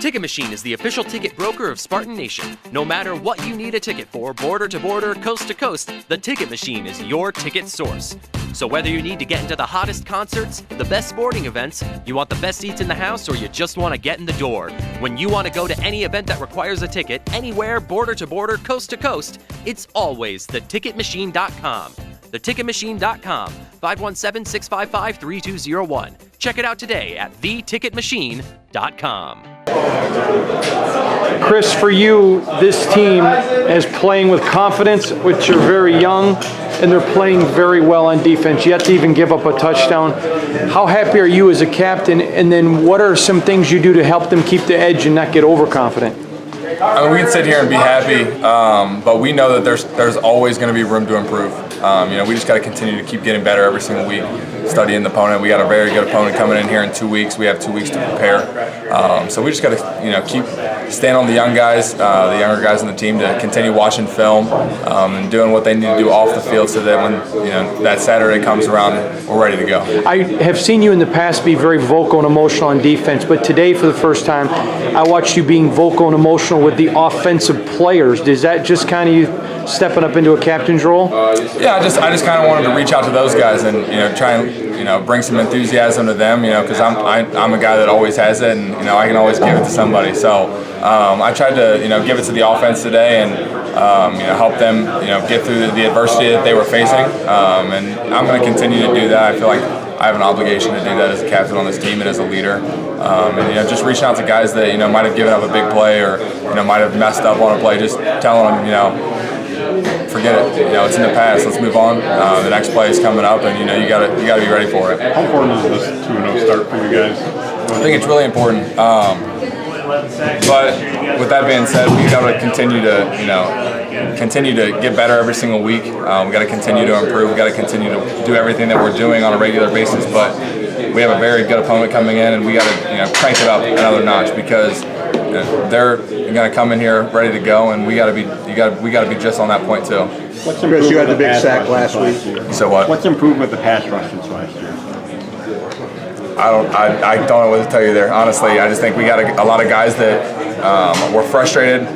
Ticket Machine is the official ticket broker of Spartan Nation. No matter what you need a ticket for, border to border, coast to coast, the Ticket Machine is your ticket source. So whether you need to get into the hottest concerts, the best sporting events, you want the best seats in the house, or you just want to get in the door, when you want to go to any event that requires a ticket, anywhere, border to border, coast to coast, it's always theticketmachine.com. Theticketmachine.com, 517-655-3201. Check it out today at theticketmachine.com. Chris, for you, this team is playing with confidence, which are very young, and they're playing very well on defense, yet to even give up a touchdown. How happy are you as a captain, and then what are some things you do to help them keep the edge and not get overconfident? I mean, we can sit here and be happy, but we know that there's always going to be room to improve. We just got to continue to keep getting better every single week, studying the opponent. We got a very good opponent coming in here in 2 weeks. We have 2 weeks to prepare. So we just got to, keep staying on the young guys, the younger guys on the team, to continue watching film and doing what they need to do off the field, so that when that Saturday comes around, we're ready to go. I have seen you in the past be very vocal and emotional on defense, but today, for the first time, I watched you being vocal and emotional with the offensive players. Is that just kind of you stepping up into a captain's role? Yeah, I just kind of wanted to reach out to those guys and try and bring some enthusiasm to them, because I'm a guy that always has it, and I can always give it to somebody. So I tried to give it to the offense today and help them get through the adversity that they were facing, and I'm going to continue to do that. I feel like I have an obligation to do that as a captain on this team and as a leader, and just reaching out to guys that might have given up a big play or might have messed up on a play, just telling them forget it. It's in the past. Let's move on. The next play is coming up, and you got to be ready for it. How important is this 2-0 start for you guys? I think it's really important. But with that being said, we got to continue to get better every single week. We got to continue to improve. We got to continue to do everything that we're doing on a regular basis. But we have a very good opponent coming in, and we got to crank it up another notch, because they're going to come in here ready to go, and we got to be just on that point too. Chris, you had the big sack last week. So what? What's improved with the pass rush since last year? I don't know what to tell you there. Honestly, I just think we got a lot of guys that were frustrated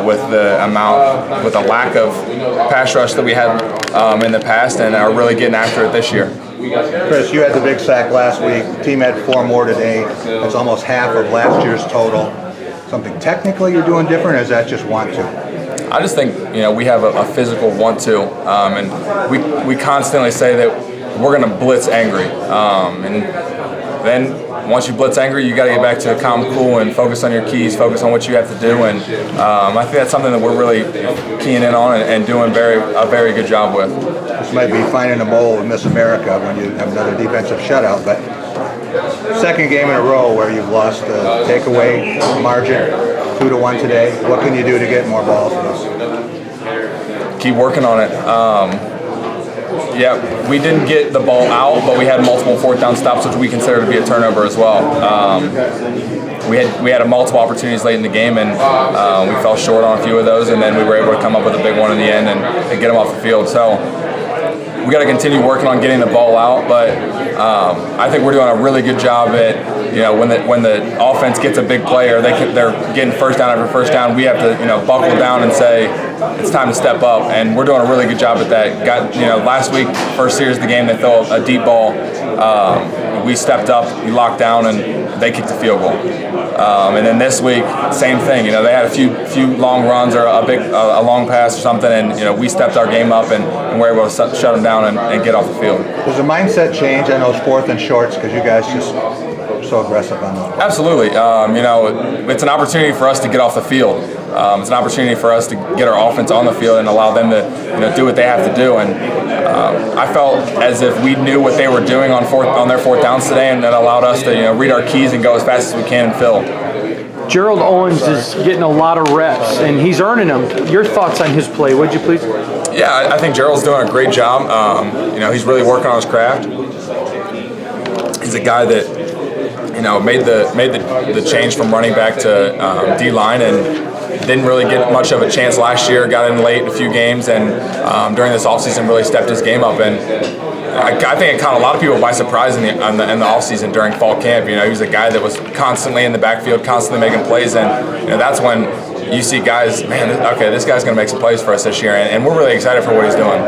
with the lack of pass rush that we had in the past, and are really getting after it this year. Chris, you had the big sack last week. The team had 4 more today. That's almost half of last year's total. Something technically you're doing different, or is that just want to? I just think we have a physical want to, and we constantly say that we're going to blitz angry, and then once you blitz angry, you got to get back to calm, cool, and focus on your keys, focus on what you have to do, and I think that's something that we're really keying in on and doing a very good job with. This might be finding a bowl with Miss America when you have another defensive shutout, but second game in a row where you've lost the takeaway margin, 2-1 today. What can you do to get more balls for us? Keep working on it. Yeah, we didn't get the ball out, but we had multiple 4th down stops, which we consider to be a turnover as well. We had multiple opportunities late in the game, and we fell short on a few of those, and then we were able to come up with a big one in the end and get them off the field. So we got to continue working on getting the ball out, but I think we're doing a really good job at when the offense gets a big play, or they're getting first down after first down, we have to buckle down and say it's time to step up, and we're doing a really good job at that. Last week, first series of the game, they throw a deep ball. We stepped up, we locked down, and they kicked the field goal. And then this week, same thing. They had a few long runs or a long pass or something, and we stepped our game up and were able to shut them down and get off the field. Does the mindset change on those 4th and shorts, because you guys just so aggressive on those? Absolutely. It's an opportunity for us to get off the field. It's an opportunity for us to get our offense on the field and allow them to do what they have to do. And I felt as if we knew what they were doing on their 4th downs today, and that allowed us to read our keys and go as fast as we can and fill. Gerald Owens is getting a lot of reps, and he's earning them. Your thoughts on his play, would you please? Yeah, I think Gerald's doing a great job. He's really working on his craft. He's a guy that made the change from running back to D-line, and didn't really get much of a chance last year. Got in late in a few games, and during this offseason really stepped his game up. And I think it caught a lot of people by surprise in the offseason during fall camp. You know, he was a guy that was constantly in the backfield, constantly making plays, and you know that's when you see guys, man, okay, this guy's going to make some plays for us this year, and we're really excited for what he's doing.